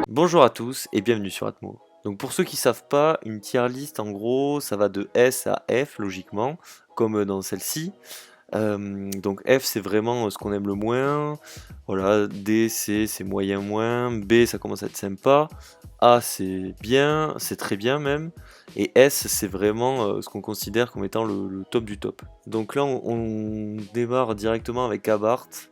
Bonjour à tous et bienvenue sur Atmo. Donc pour ceux qui savent pas, une tier list en gros ça va de S à F logiquement, comme dans celle-ci. Donc F c'est vraiment ce qu'on aime le moins, voilà, D c'est moyen moins, B ça commence à être sympa, A c'est bien, c'est très bien même, et S c'est vraiment ce qu'on considère comme étant le top du top. Donc là on démarre directement avec Abarth.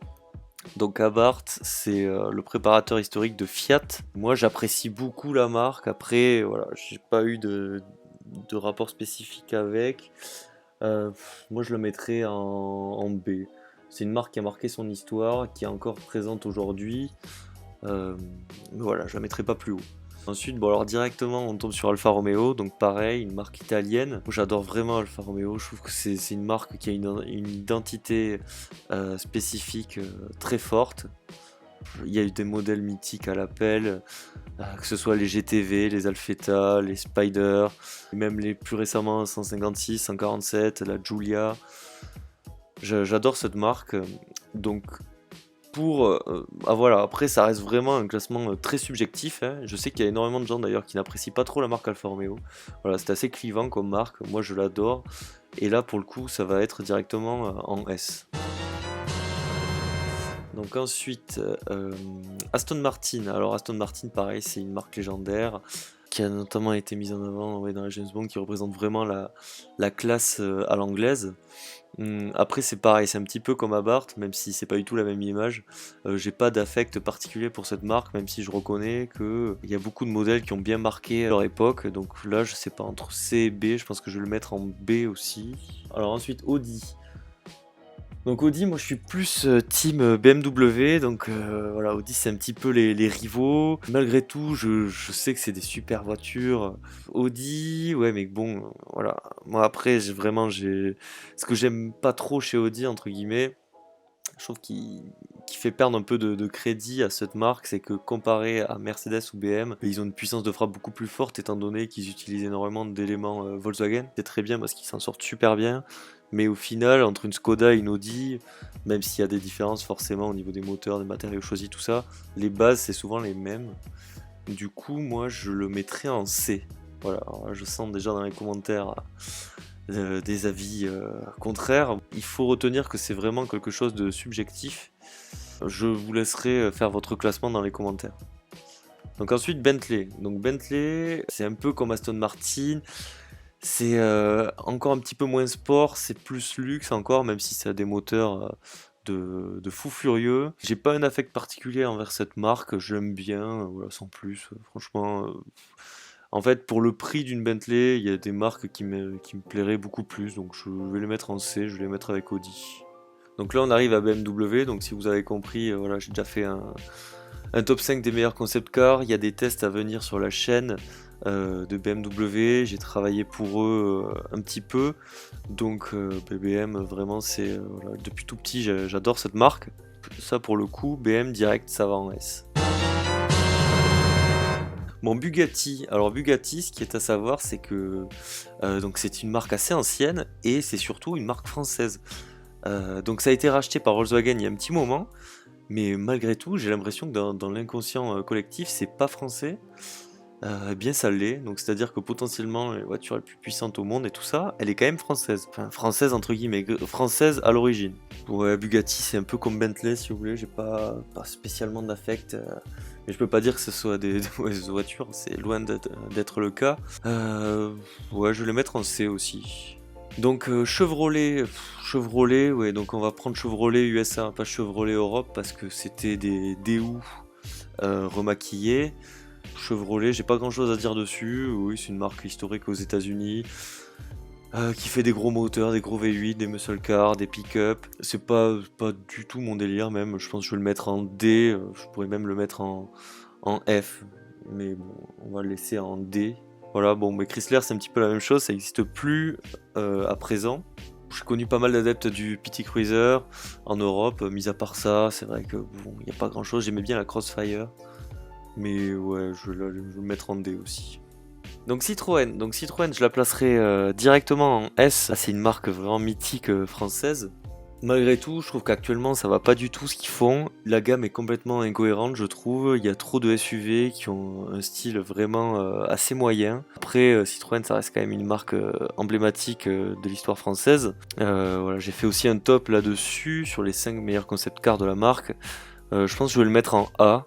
Donc Abarth, c'est le préparateur historique de Fiat. Moi, j'apprécie beaucoup la marque. Après, voilà, j'ai pas eu de rapport spécifique avec. Moi, je le mettrais en B. C'est une marque qui a marqué son histoire, qui est encore présente aujourd'hui. Mais voilà, je la mettrai pas plus haut. Ensuite, bon alors directement on tombe sur Alfa Romeo, donc pareil, une marque italienne. Moi, j'adore vraiment Alfa Romeo, je trouve que c'est une marque qui a une identité spécifique très forte. Il y a eu des modèles mythiques à l'appel, que ce soit les GTV, les Alfetta, les Spider, même les plus récemment 156, 147, la Giulia. J'adore cette marque, donc voilà, après ça reste vraiment un classement très subjectif, hein. Je sais qu'il y a énormément de gens d'ailleurs qui n'apprécient pas trop la marque Alfa Romeo. Voilà, c'est assez clivant comme marque, moi je l'adore. Et là pour le coup ça va être directement en S. Donc ensuite, Aston Martin. Alors Aston Martin pareil c'est une marque légendaire qui a notamment été mise en avant dans la James Bond, qui représente vraiment la classe à l'anglaise. Après c'est pareil, c'est un petit peu comme Abarth, même si c'est pas du tout la même image. J'ai pas d'affect particulier pour cette marque, même si je reconnais qu'il y a beaucoup de modèles qui ont bien marqué leur époque. Donc là je sais pas, entre C et B, je pense que je vais le mettre en B aussi. Alors ensuite Audi. Donc Audi, moi je suis plus team BMW, donc voilà, Audi c'est un petit peu les rivaux. Malgré tout, je sais que c'est des super voitures. Audi, ouais, mais bon, voilà. Moi après, j'ai ce que j'aime pas trop chez Audi, entre guillemets, je trouve qu'il fait perdre un peu de crédit à cette marque, c'est que comparé à Mercedes ou BM, ils ont une puissance de frappe beaucoup plus forte étant donné qu'ils utilisent énormément d'éléments Volkswagen. C'est très bien parce qu'ils s'en sortent super bien, mais au final, entre une Skoda et une Audi, même s'il y a des différences forcément au niveau des moteurs, des matériaux choisis, tout ça, les bases c'est souvent les mêmes. Du coup, moi je le mettrais en C. Voilà, alors là, je sens déjà dans les commentaires des avis contraires. Il faut retenir que c'est vraiment quelque chose de subjectif. Je vous laisserai faire votre classement dans les commentaires. Donc ensuite Bentley. Donc Bentley, c'est un peu comme Aston Martin. C'est encore un petit peu moins sport, c'est plus luxe encore, même si ça a des moteurs de fou furieux. J'ai pas un affect particulier envers cette marque, je l'aime bien, voilà, sans plus. Franchement, en fait, pour le prix d'une Bentley, il y a des marques qui me plairaient beaucoup plus, donc je vais les mettre en C, je vais les mettre avec Audi. Donc là, on arrive à BMW, donc si vous avez compris, voilà, j'ai déjà fait un top 5 des meilleurs concept cars. Il y a des tests à venir sur la chaîne de BMW. J'ai travaillé pour eux un petit peu. Donc BBM, vraiment, c'est voilà, depuis tout petit, j'adore cette marque. Ça, pour le coup, BM direct, ça va en S. Bon, Bugatti. Alors Bugatti, ce qui est à savoir, c'est que donc c'est une marque assez ancienne et c'est surtout une marque française. Donc ça a été racheté par Volkswagen il y a un petit moment, mais malgré tout, j'ai l'impression que dans l'inconscient collectif, c'est pas français. Eh bien ça l'est, donc c'est-à-dire que potentiellement les voitures les plus puissantes au monde et tout ça, elle est quand même française. Enfin française entre guillemets, française à l'origine. Ouais, Bugatti c'est un peu comme Bentley si vous voulez, j'ai pas spécialement d'affect. Mais je peux pas dire que ce soit des mauvaises voitures, c'est loin d'être le cas. Ouais, je vais les mettre en C aussi. Donc Chevrolet, ouais, donc on va prendre Chevrolet USA, pas Chevrolet Europe, parce que c'était des DU remaquillés. Chevrolet, j'ai pas grand chose à dire dessus. Oui, c'est une marque historique aux États-Unis qui fait des gros moteurs, des gros V8, des muscle cars, des pick-up. C'est pas du tout mon délire, même. Je pense que je vais le mettre en D. Je pourrais même le mettre en F. Mais bon, on va le laisser en D. Voilà, bon, mais Chrysler, c'est un petit peu la même chose. Ça n'existe plus à présent. J'ai connu pas mal d'adeptes du PT Cruiser en Europe. Mis à part ça, c'est vrai que bon, il n'y a pas grand chose. J'aimais bien la Crossfire. Mais ouais, je vais le mettre en D aussi. Donc Citroën, je la placerai directement en S. C'est une marque vraiment mythique française. Malgré tout, je trouve qu'actuellement ça va pas du tout ce qu'ils font. La gamme est complètement incohérente, je trouve. Il y a trop de SUV qui ont un style vraiment assez moyen. Après, Citroën, ça reste quand même une marque emblématique de l'histoire française. Voilà, j'ai fait aussi un top là-dessus sur les 5 meilleurs concept cars de la marque. Je pense que je vais le mettre en A.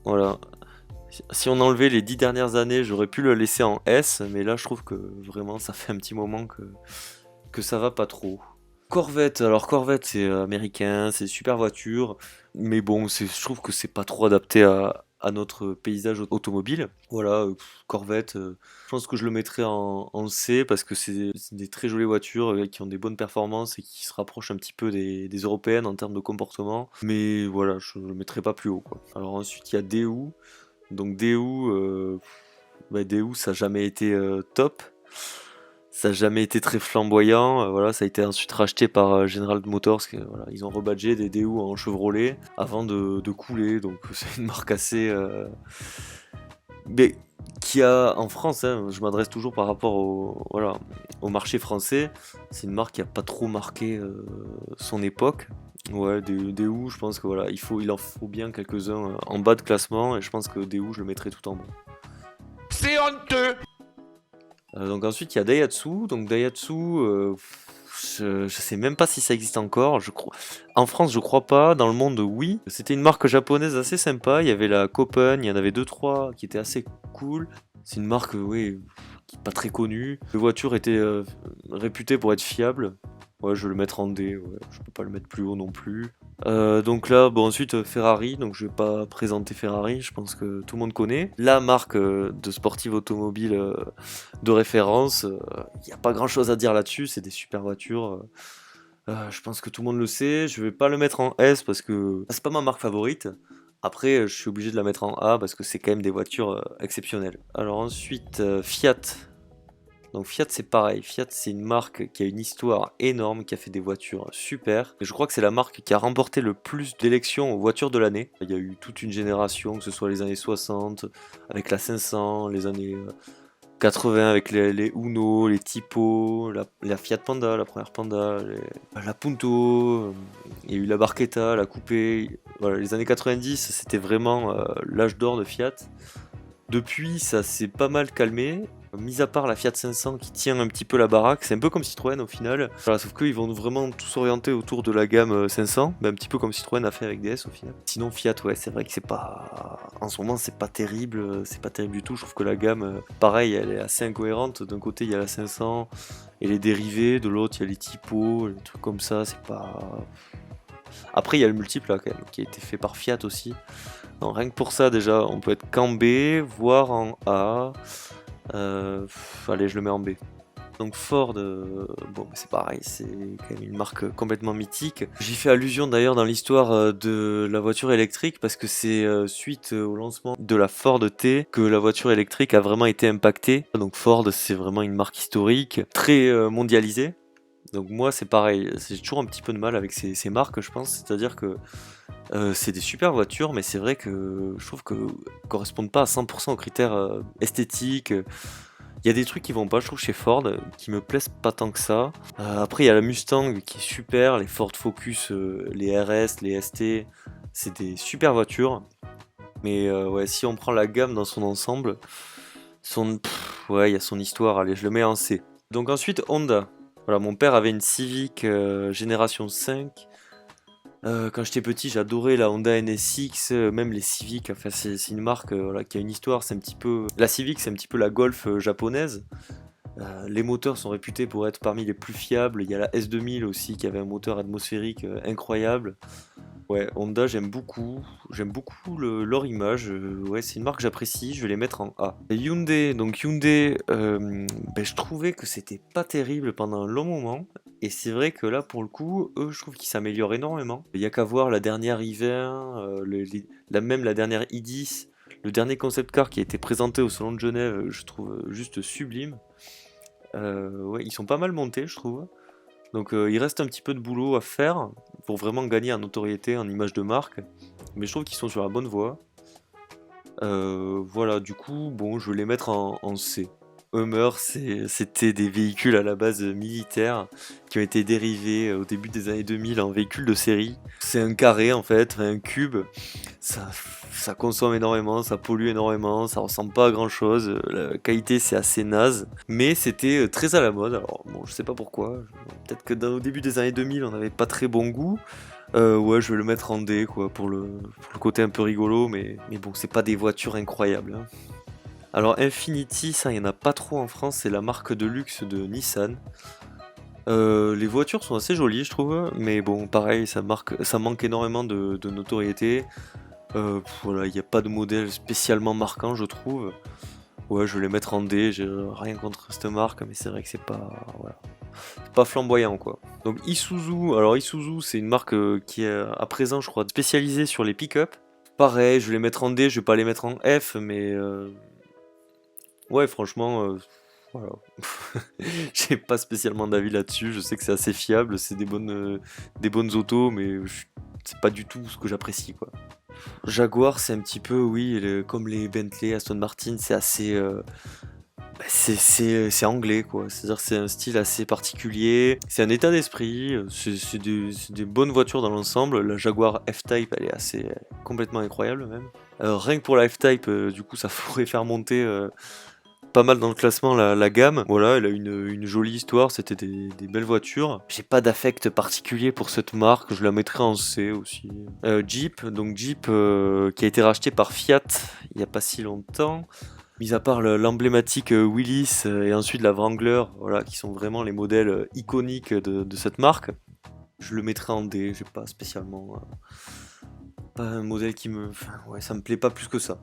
Voilà. Si on enlevait les 10 dernières années, j'aurais pu le laisser en S, mais là je trouve que vraiment ça fait un petit moment que ça va pas trop. Corvette, alors Corvette c'est américain, c'est une super voiture, mais bon, je trouve que c'est pas trop adapté à notre paysage automobile. Voilà, Corvette, je pense que je le mettrais en C parce que c'est des très jolies voitures qui ont des bonnes performances et qui se rapprochent un petit peu des européennes en termes de comportement. Mais voilà, je le mettrais pas plus haut, quoi. Alors ensuite, il y a Daewoo. Donc Daewoo, Daewoo ça n'a jamais été top. Ça n'a jamais été très flamboyant, voilà, ça a été ensuite racheté par General Motors, voilà, ils ont rebadgé des Daewoo en Chevrolet avant de couler, donc c'est une marque assez... mais qui a en France, hein, je m'adresse toujours par rapport voilà, au marché français, c'est une marque qui a pas trop marqué son époque. Ouais, Daewoo, je pense que voilà, il en faut bien quelques-uns en bas de classement, et je pense que Daewoo, je le mettrai tout en bas. C'est honteux! Donc ensuite, il y a Daihatsu. Donc Daihatsu, je sais même pas si ça existe encore. En France, je crois pas. Dans le monde, oui. C'était une marque japonaise assez sympa. Il y avait la Copen, il y en avait deux trois qui étaient assez cool. C'est une marque, oui, qui est pas très connue. Les voitures étaient réputées pour être fiables. Ouais, je vais le mettre en D. Ouais, je peux pas le mettre plus haut non plus. Donc là, bon, ensuite Ferrari, donc je vais pas présenter Ferrari, je pense que tout le monde connaît. La marque de sportive automobile de référence, il n'y a pas grand chose à dire là-dessus, c'est des super voitures. Je pense que tout le monde le sait, je vais pas le mettre en S parce que c'est pas ma marque favorite. Après, je suis obligé de la mettre en A parce que c'est quand même des voitures exceptionnelles. Alors ensuite, Fiat. Donc Fiat c'est pareil, Fiat c'est une marque qui a une histoire énorme, qui a fait des voitures super. Et je crois que c'est la marque qui a remporté le plus d'élections aux voitures de l'année. Il y a eu toute une génération, que ce soit les années 60 avec la 500, les années 80 avec les Uno, les Tipo, la Fiat Panda, la première Panda, la Punto, il y a eu la Barchetta, la Coupé. Voilà, les années 90 c'était vraiment l'âge d'or de Fiat. Depuis, ça s'est pas mal calmé. Mis à part la Fiat 500 qui tient un petit peu la baraque, c'est un peu comme Citroën au final. Voilà, sauf qu'ils vont vraiment tous s'orienter autour de la gamme 500, mais un petit peu comme Citroën a fait avec DS au final. Sinon Fiat, ouais, c'est vrai que c'est pas... En ce moment, c'est pas terrible du tout. Je trouve que la gamme, pareil, elle est assez incohérente. D'un côté, il y a la 500 et les dérivés, de l'autre, il y a les typos, les trucs comme ça, c'est pas... Après, il y a le multiple là, quand même, qui a été fait par Fiat aussi. Non, rien que pour ça, déjà, on peut être qu'en B, voire en A. Allez, je le mets en B. Donc Ford, bon, c'est pareil, c'est quand même une marque complètement mythique. J'y fais allusion d'ailleurs dans l'histoire de la voiture électrique parce que c'est suite au lancement de la Ford T que la voiture électrique a vraiment été impactée. Donc Ford, c'est vraiment une marque historique, très mondialisée. Donc moi, c'est pareil, j'ai toujours un petit peu de mal avec ces marques, je pense. C'est-à-dire que c'est des super voitures, mais c'est vrai que je trouve qu'elles correspondent pas à 100% aux critères esthétiques. Il y a des trucs qui vont pas, je trouve, chez Ford, qui me plaisent pas tant que ça. Après, il y a la Mustang qui est super, les Ford Focus, les RS, les ST, c'est des super voitures. Mais ouais, si on prend la gamme dans son ensemble, ouais, il y a son histoire. Allez, je le mets en C. Donc ensuite, Honda. Voilà, mon père avait une Civic génération 5. Quand j'étais petit, j'adorais la Honda NSX, même les Civic. Enfin, c'est une marque voilà, qui a une histoire. C'est un petit peu la Civic, c'est un petit peu la Golf japonaise. Les moteurs sont réputés pour être parmi les plus fiables. Il y a la S2000 aussi qui avait un moteur atmosphérique incroyable. Ouais, Honda, j'aime beaucoup. J'aime beaucoup leur image. Ouais, c'est une marque que j'apprécie. Je vais les mettre en A. Et Hyundai, donc Hyundai, je trouvais que c'était pas terrible pendant un long moment. Et c'est vrai que là, pour le coup, eux, je trouve qu'ils s'améliorent énormément. Il y a qu'à voir la dernière hiver, même la dernière i10, le dernier concept car qui a été présenté au Salon de Genève, je trouve juste sublime. Ouais, ils sont pas mal montés, je trouve. Donc il reste un petit peu de boulot à faire pour vraiment gagner en notoriété, en image de marque. Mais je trouve qu'ils sont sur la bonne voie. Voilà, du coup, bon, je vais les mettre en C. Hummer, c'était des véhicules à la base militaires qui ont été dérivés au début des années 2000 en véhicules de série. C'est un carré en fait, un cube. Ça, ça consomme énormément, ça pollue énormément, ça ressemble pas à grand chose. La qualité c'est assez naze, mais c'était très à la mode. Alors bon, je sais pas pourquoi. Peut-être que au début des années 2000, on n'avait pas très bon goût. Ouais, je vais le mettre en D quoi pour le côté un peu rigolo, mais bon, c'est pas des voitures incroyables, hein. Alors Infiniti, ça, il y en a pas trop en France, c'est la marque de luxe de Nissan. Les voitures sont assez jolies, je trouve, mais bon, pareil, ça manque énormément de notoriété. Voilà, il n'y a pas de modèle spécialement marquant, je trouve. Ouais, je vais les mettre en D, j'ai rien contre cette marque, mais c'est vrai que c'est pas, voilà, c'est pas flamboyant, quoi. Donc Isuzu, alors Isuzu, c'est une marque qui est à présent, je crois, spécialisée sur les pick-up. Pareil, je vais les mettre en D, je vais pas les mettre en F, mais ouais, franchement, voilà. J'ai pas spécialement d'avis là-dessus. Je sais que c'est assez fiable, c'est des bonnes autos, mais c'est pas du tout ce que j'apprécie, quoi. Jaguar, c'est un petit peu, oui, comme les Bentley, Aston Martin, c'est assez, bah, c'est anglais, quoi. C'est-à-dire, c'est un style assez particulier. C'est un état d'esprit. C'est des bonnes voitures dans l'ensemble. La Jaguar F-Type, elle est assez complètement incroyable, même. Rien que pour la F-Type, du coup, ça pourrait faire monter pas mal dans le classement la gamme. Voilà, elle a une jolie histoire, c'était des belles voitures. J'ai pas d'affect particulier pour cette marque, je la mettrais en C aussi. Jeep, donc Jeep qui a été racheté par Fiat il y a pas si longtemps. Mis à part l'emblématique Willys et ensuite la Wrangler, voilà, qui sont vraiment les modèles iconiques de cette marque. Je le mettrais en D, j'ai pas spécialement pas un modèle qui me, enfin, ouais, ça me plaît pas plus que ça.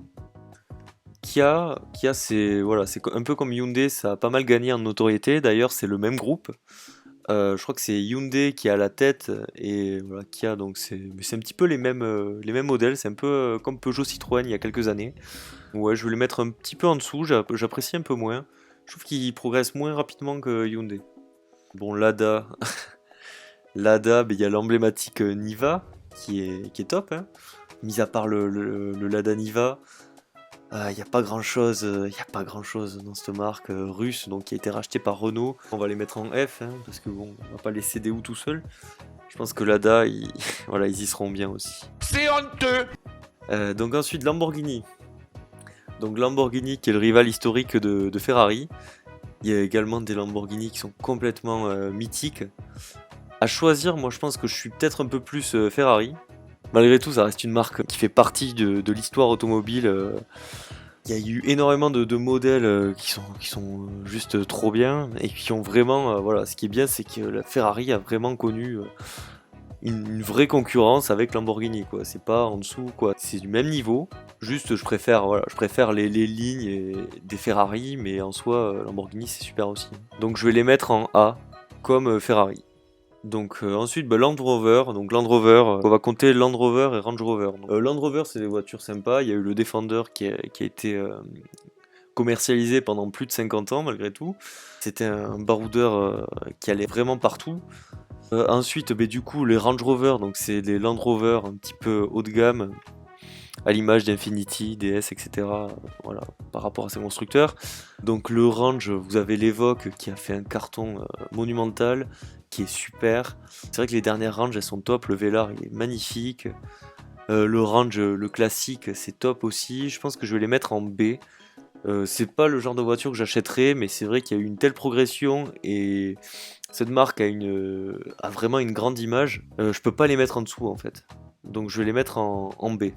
Kia, c'est voilà, c'est un peu comme Hyundai, ça a pas mal gagné en notoriété. D'ailleurs, c'est le même groupe. Je crois que c'est Hyundai qui est à la tête et voilà, Kia, donc c'est un petit peu les mêmes modèles. C'est un peu comme Peugeot Citroën il y a quelques années. Ouais, je vais les mettre un petit peu en dessous. J'apprécie un peu moins. Je trouve qu'ils progressent moins rapidement que Hyundai. Bon, Lada, Lada, ben, il y a l'emblématique Niva qui est top, hein. Mis à part le Lada Niva. Il n'y a pas grand-chose, y a pas grand-chose dans cette marque russe donc qui a été rachetée par Renault. On va les mettre en F, hein, parce que bon, on va pas les céder où tout seul. Je pense que Lada, voilà, ils y seront bien aussi. C'est honteux. Donc ensuite Lamborghini. Donc Lamborghini qui est le rival historique de Ferrari. Il y a également des Lamborghini qui sont complètement mythiques. À choisir, moi je pense que je suis peut-être un peu plus Ferrari. Malgré tout, ça reste une marque qui fait partie de l'histoire automobile. Il y a eu énormément de modèles qui sont juste trop bien et qui ont vraiment, voilà, ce qui est bien, c'est que la Ferrari a vraiment connu une vraie concurrence avec Lamborghini, quoi. C'est pas en dessous, quoi. C'est du même niveau. Juste, voilà, je préfère les lignes des Ferrari, mais en soi, Lamborghini, c'est super aussi. Donc, je vais les mettre en A, comme Ferrari. Donc ensuite Land Rover, donc Land Rover, on va compter Land Rover et Range Rover. Donc, Land Rover c'est des voitures sympas, il y a eu le Defender qui a été commercialisé pendant plus de 50 ans malgré tout. C'était un baroudeur qui allait vraiment partout. Ensuite du coup les Range Rover, donc c'est des Land Rover un petit peu haut de gamme, à l'image d'Infiniti, DS, etc. Voilà, par rapport à ces constructeurs. Donc le Range, vous avez l'Evoque qui a fait un carton monumental, qui est super. C'est vrai que les dernières Range, elles sont top. Le Velar, il est magnifique. Le Range, le classique, c'est top aussi. Je pense que je vais les mettre en B. C'est pas le genre de voiture que j'achèterais, mais c'est vrai qu'il y a eu une telle progression et cette marque a vraiment une grande image. Je peux pas les mettre en dessous en fait. Donc je vais les mettre en B.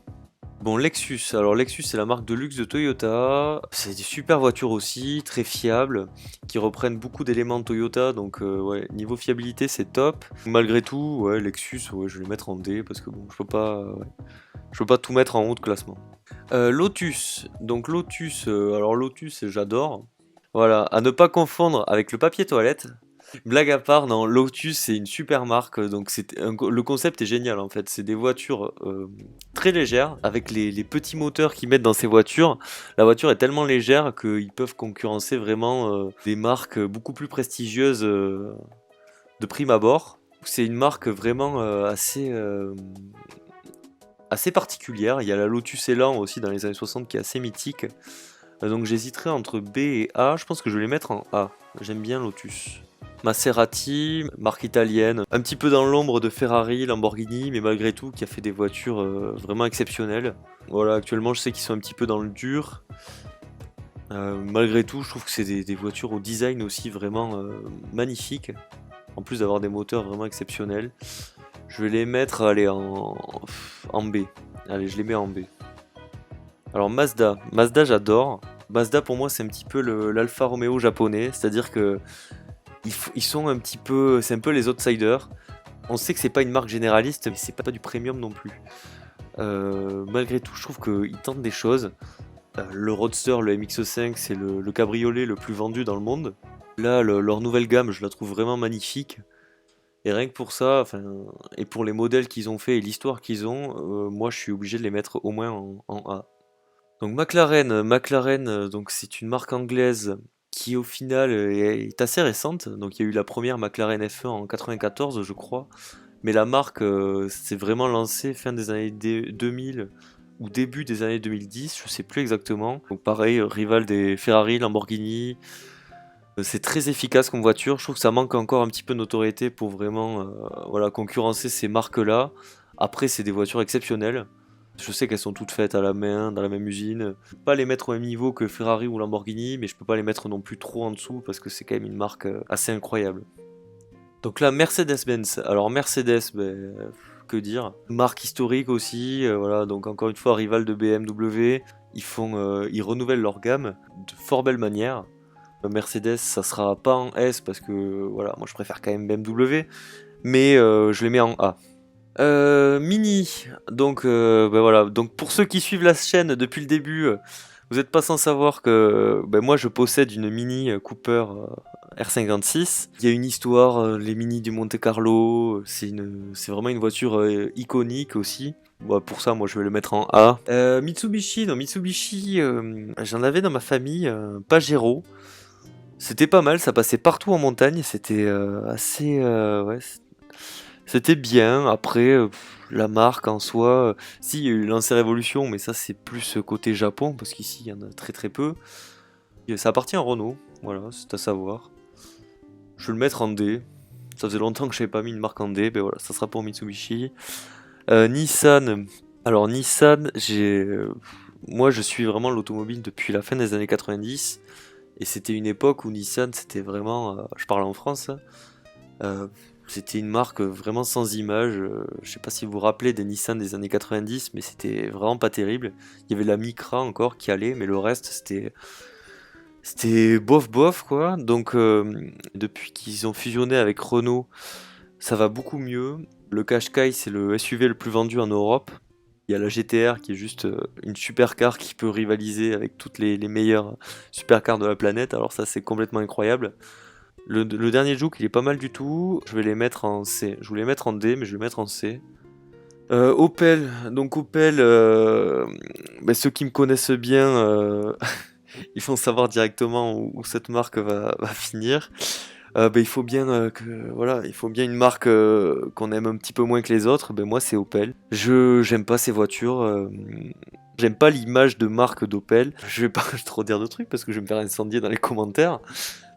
Bon, Lexus. Alors, Lexus, c'est la marque de luxe de Toyota. C'est des super voitures aussi, très fiables, qui reprennent beaucoup d'éléments de Toyota. Donc, ouais, niveau fiabilité, c'est top. Malgré tout, ouais, Lexus, ouais, je vais les mettre en D parce que bon, je peux pas tout mettre en haut de classement. Lotus. Donc, Lotus, alors Lotus, j'adore. Voilà, à ne pas confondre avec le papier toilette. Blague à part, non, Lotus c'est une super marque, donc le concept est génial en fait. C'est des voitures très légères avec les petits moteurs qu'ils mettent dans ces voitures. La voiture est tellement légère qu'ils peuvent concurrencer vraiment des marques beaucoup plus prestigieuses de prime abord. C'est une marque vraiment assez particulière. Il y a la Lotus Elan aussi dans les années 60 qui est assez mythique. Donc j'hésiterais entre B et A. Je pense que je vais les mettre en A. J'aime bien Lotus. Maserati, marque italienne, un petit peu dans l'ombre de Ferrari, Lamborghini, mais malgré tout qui a fait des voitures vraiment exceptionnelles. Voilà, actuellement je sais qu'ils sont un petit peu dans le dur. Malgré tout, je trouve que c'est des voitures au design aussi vraiment magnifiques. En plus d'avoir des moteurs vraiment exceptionnels. Je vais les mettre, allez, en B. Allez, je les mets en B. Alors Mazda. Mazda, j'adore. Mazda, pour moi, c'est un petit peu l'Alfa Romeo japonais. C'est-à-dire que ils sont un petit peu... C'est un peu les outsiders. On sait que c'est pas une marque généraliste, mais c'est pas du premium non plus. Malgré tout, je trouve qu'ils tentent des choses. Le Roadster, le MX-5, c'est le cabriolet le plus vendu dans le monde. Là, leur nouvelle gamme, je la trouve vraiment magnifique. Et rien que pour ça, enfin, et pour les modèles qu'ils ont fait et l'histoire qu'ils ont, moi je suis obligé de les mettre au moins en A. Donc McLaren, donc c'est une marque anglaise qui au final est assez récente. Donc il y a eu la première McLaren F1 en 94, je crois. Mais la marque s'est vraiment lancée fin des années 2000 ou début des années 2010, je sais plus exactement. Donc pareil, rival des Ferrari, Lamborghini. C'est très efficace comme voiture. Je trouve que ça manque encore un petit peu de notoriété pour vraiment voilà, concurrencer ces marques-là. Après, c'est des voitures exceptionnelles. Je sais qu'elles sont toutes faites à la main, dans la même usine. Je peux pas les mettre au même niveau que Ferrari ou Lamborghini, mais je peux pas les mettre non plus trop en dessous parce que c'est quand même une marque assez incroyable. Donc là, Mercedes-Benz. Alors Mercedes, ben, que dire? Marque historique aussi, voilà, donc encore une fois, rival de BMW. Ils renouvellent leur gamme de fort belle manière. Mercedes, ça sera pas en S parce que voilà, moi je préfère quand même BMW, mais je les mets en A. Mini, donc ben voilà, donc pour ceux qui suivent la chaîne depuis le début, vous n'êtes pas sans savoir que ben moi je possède une Mini Cooper R56. Il y a une histoire, les Mini du Monte Carlo, c'est vraiment une voiture iconique aussi. Bon, pour ça, moi je vais le mettre en A. Mitsubishi, non Mitsubishi, j'en avais dans ma famille, Pajero. C'était pas mal, ça passait partout en montagne, c'était assez... ouais, c'était bien. Après, la marque en soi... si, il y a eu Lancer Evolution, mais ça c'est plus côté Japon, parce qu'ici il y en a très très peu. Et ça appartient à Renault, voilà, c'est à savoir. Je vais le mettre en D. Ça faisait longtemps que je n'avais pas mis une marque en D, ben voilà, ça sera pour Mitsubishi. Nissan. Alors Nissan, moi je suis vraiment l'automobile depuis la fin des années 90. Et c'était une époque où Nissan, c'était vraiment, je parle en France, hein, c'était une marque vraiment sans image. Je sais pas si vous vous rappelez des Nissan des années 90, mais c'était vraiment pas terrible. Il y avait la Micra encore qui allait, mais le reste, c'était bof bof quoi. Donc depuis qu'ils ont fusionné avec Renault, ça va beaucoup mieux. Le Qashqai, c'est le SUV le plus vendu en Europe. Il y a la GTR qui est juste une supercar qui peut rivaliser avec toutes les meilleures supercars de la planète. Alors ça c'est complètement incroyable. Le dernier Juke il est pas mal du tout. Je vais les mettre en C. Je voulais les mettre en D mais je vais les mettre en C. Opel. Donc Opel, bah, ceux qui me connaissent bien, ils vont savoir directement où cette marque va finir. Bah, il faut bien voilà, il faut bien une marque qu'on aime un petit peu moins que les autres. Ben moi c'est Opel. J'aime pas ces voitures. J'aime pas l'image de marque d'Opel. Je vais pas trop dire de trucs parce que je vais me faire incendier dans les commentaires.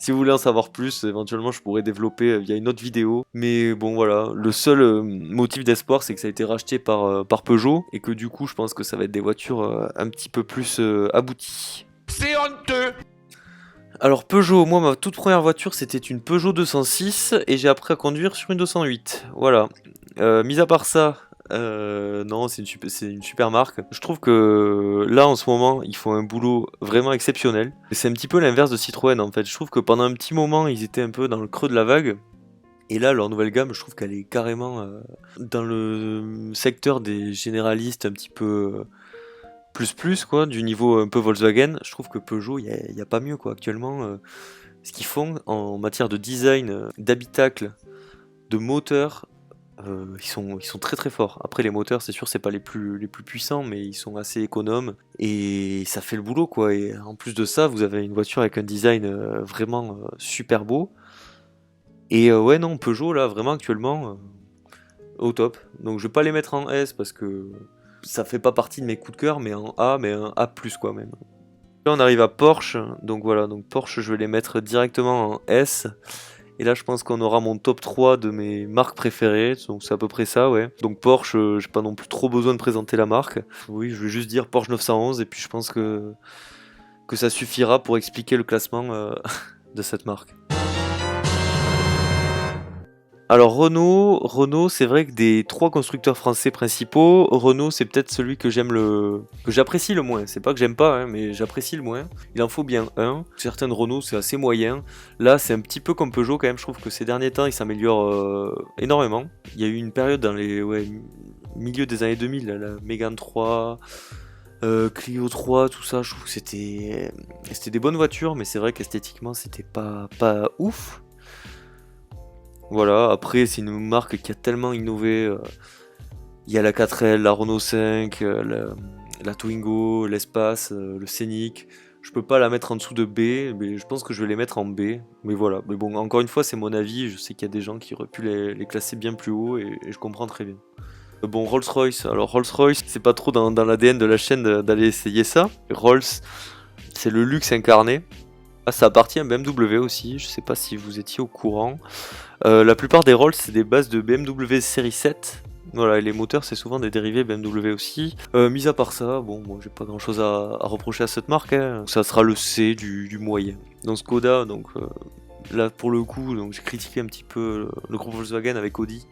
Si vous voulez en savoir plus, éventuellement je pourrais développer via une autre vidéo. Mais bon voilà, le seul motif d'espoir c'est que ça a été racheté par Peugeot et que du coup je pense que ça va être des voitures un petit peu plus abouties. C'est honteux. Alors Peugeot, moi ma toute première voiture c'était une Peugeot 206 et j'ai appris à conduire sur une 208. Voilà. Mis à part ça, non c'est une super marque. Je trouve que là en ce moment ils font un boulot vraiment exceptionnel. C'est un petit peu l'inverse de Citroën en fait. Je trouve que pendant un petit moment ils étaient un peu dans le creux de la vague. Et là leur nouvelle gamme je trouve qu'elle est carrément dans le secteur des généralistes un petit peu... plus quoi, du niveau un peu Volkswagen. Je trouve que Peugeot, il y a pas mieux quoi. Actuellement, ce qu'ils font en matière de design, d'habitacle, de moteur, ils sont très très forts. Après les moteurs, c'est sûr, c'est pas les plus puissants, mais ils sont assez économes et ça fait le boulot quoi. Et en plus de ça, vous avez une voiture avec un design vraiment super beau. Et ouais non, Peugeot là, vraiment actuellement au top. Donc je vais pas les mettre en S parce que ça fait pas partie de mes coups de cœur, mais en A, mais un A+, quoi, même. Là, on arrive à Porsche, donc voilà, donc Porsche, je vais les mettre directement en S. Et là, je pense qu'on aura mon top 3 de mes marques préférées, donc c'est à peu près ça, ouais. Donc Porsche, j'ai pas non plus trop besoin de présenter la marque. Oui, je vais juste dire Porsche 911, et puis je pense que ça suffira pour expliquer le classement de cette marque. Alors Renault, c'est vrai que des trois constructeurs français principaux, Renault c'est peut-être celui que que j'apprécie le moins. C'est pas que j'aime pas, hein, mais j'apprécie le moins. Il en faut bien un. Certaines Renault c'est assez moyen. Là c'est un petit peu comme Peugeot quand même. Je trouve que ces derniers temps il s'améliore énormément. Il y a eu une période dans les milieu des années 2000, là, la Mégane 3. Clio 3, tout ça, je trouve que c'était des bonnes voitures, mais c'est vrai qu'esthétiquement c'était pas ouf. Voilà, après c'est une marque qui a tellement innové. Il y a la 4L, la Renault 5, la Twingo, l'Espace, le Scénic. Je peux pas la mettre en dessous de B, mais je pense que je vais les mettre en B. Mais voilà, mais bon, encore une fois, c'est mon avis. Je sais qu'il y a des gens qui auraient pu les classer bien plus haut et je comprends très bien. Bon, Rolls-Royce. Alors, Rolls-Royce, c'est pas trop dans l'ADN de la chaîne d'aller essayer ça. Rolls, c'est le luxe incarné. Ah, ça appartient à BMW aussi. Je sais pas si vous étiez au courant. La plupart des Rolls, c'est des bases de BMW série 7. Voilà, et les moteurs, c'est souvent des dérivés BMW aussi. Mis à part ça, bon, moi j'ai pas grand chose à reprocher à cette marque, hein. Ça sera le C du moyen. Donc Skoda, donc là pour le coup, donc j'ai critiqué un petit peu le groupe Volkswagen avec Audi.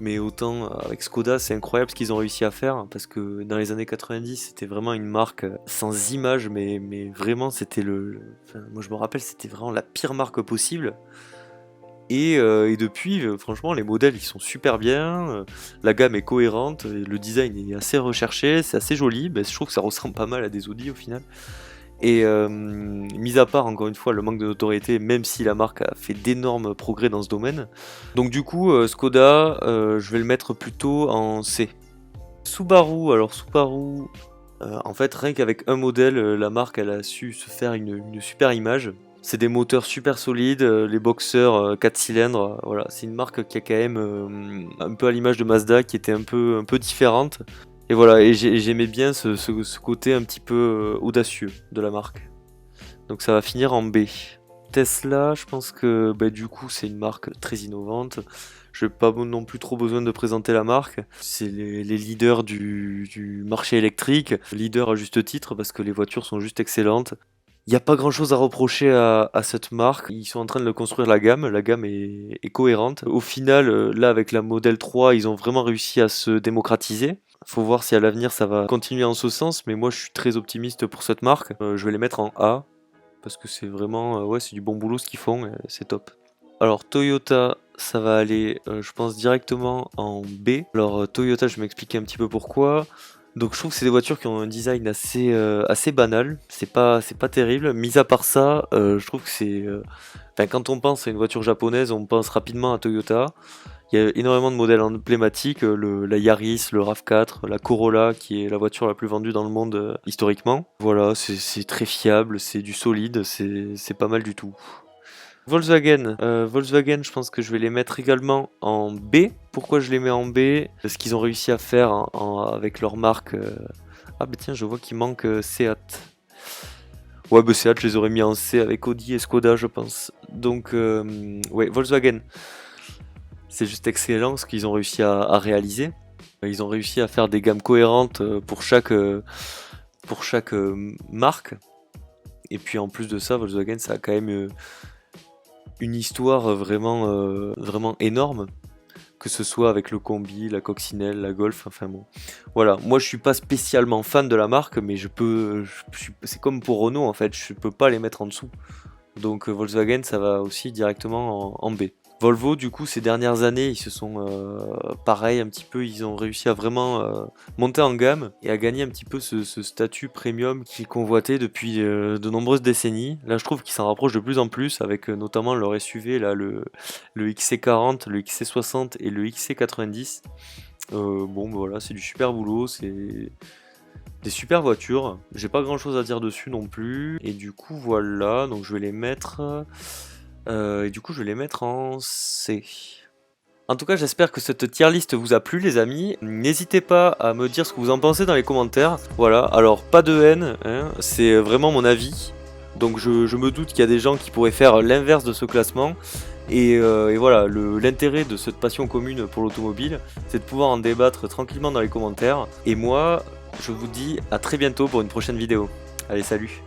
Mais autant avec Skoda, c'est incroyable ce qu'ils ont réussi à faire, parce que dans les années 90, c'était vraiment une marque sans image, mais vraiment c'était enfin, moi je me rappelle, c'était vraiment la pire marque possible. Et depuis, franchement, les modèles ils sont super bien, la gamme est cohérente, et le design est assez recherché, c'est assez joli. Je trouve que ça ressemble pas mal à des Audi au final. Et mis à part encore une fois le manque de notoriété, même si la marque a fait d'énormes progrès dans ce domaine. Donc du coup, Skoda, je vais le mettre plutôt en C. Subaru, alors Subaru, en fait rien qu'avec un modèle, la marque elle a su se faire une super image. C'est des moteurs super solides, les boxers 4 cylindres, voilà, c'est une marque qui a quand même un peu à l'image de Mazda qui était un peu différente. Et voilà, et j'aimais bien ce côté un petit peu audacieux de la marque. Donc ça va finir en B. Tesla, je pense que du coup c'est une marque très innovante. Je n'ai pas non plus trop besoin de présenter la marque. C'est les leaders du marché électrique, leaders à juste titre parce que les voitures sont juste excellentes. Il n'y a pas grand chose à reprocher à cette marque. Ils sont en train de construire la gamme est cohérente. Au final, là avec la Model 3, ils ont vraiment réussi à se démocratiser. Faut voir si à l'avenir ça va continuer en ce sens, mais moi je suis très optimiste pour cette marque. Je vais les mettre en A, parce que c'est vraiment, ouais, c'est du bon boulot ce qu'ils font, et c'est top. Alors Toyota, ça va aller, je pense directement en B. Alors Toyota, je vais m'expliquer un petit peu pourquoi. Donc je trouve que c'est des voitures qui ont un design assez banal. C'est pas terrible. Mis à part ça, je trouve que enfin, quand on pense à une voiture japonaise, on pense rapidement à Toyota. Il y a énormément de modèles emblématiques, la Yaris, le RAV4, la Corolla qui est la voiture la plus vendue dans le monde historiquement. Voilà, c'est très fiable, c'est du solide, c'est pas mal du tout. Volkswagen, Volkswagen, je pense que je vais les mettre également en B. Pourquoi je les mets en B? Ce qu'ils ont réussi à faire avec leur marque. Ah bah tiens, je vois qu'il manque Seat. Ouais, Seat, je les aurais mis en C avec Audi et Skoda, je pense. Donc, ouais, Volkswagen. C'est juste excellent ce qu'ils ont réussi à réaliser. Ils ont réussi à faire des gammes cohérentes pour chaque marque. Et puis en plus de ça, Volkswagen, ça a quand même une histoire vraiment énorme. Que ce soit avec le Combi, la Coccinelle, la Golf, enfin bon. Voilà, moi je suis pas spécialement fan de la marque, mais c'est comme pour Renault en fait, je peux pas les mettre en dessous. Donc Volkswagen, ça va aussi directement en B. Volvo, du coup, ces dernières années, ils se sont pareil un petit peu, ils ont réussi à vraiment monter en gamme et à gagner un petit peu ce statut premium qu'ils convoitaient depuis de nombreuses décennies. Là, je trouve qu'ils s'en rapprochent de plus en plus avec notamment leur SUV, là, le XC40, le XC60 et le XC90. Bon, voilà, c'est du super boulot, c'est des super voitures. J'ai pas grand chose à dire dessus non plus. Et du coup, voilà, donc je vais les mettre. Et du coup, je vais les mettre en C. En tout cas, j'espère que cette tier list vous a plu, les amis. N'hésitez pas à me dire ce que vous en pensez dans les commentaires. Voilà, alors pas de haine, hein, c'est vraiment mon avis. Donc je me doute qu'il y a des gens qui pourraient faire l'inverse de ce classement. Et voilà, l'intérêt de cette passion commune pour l'automobile, c'est de pouvoir en débattre tranquillement dans les commentaires. Et moi, je vous dis à très bientôt pour une prochaine vidéo. Allez, salut!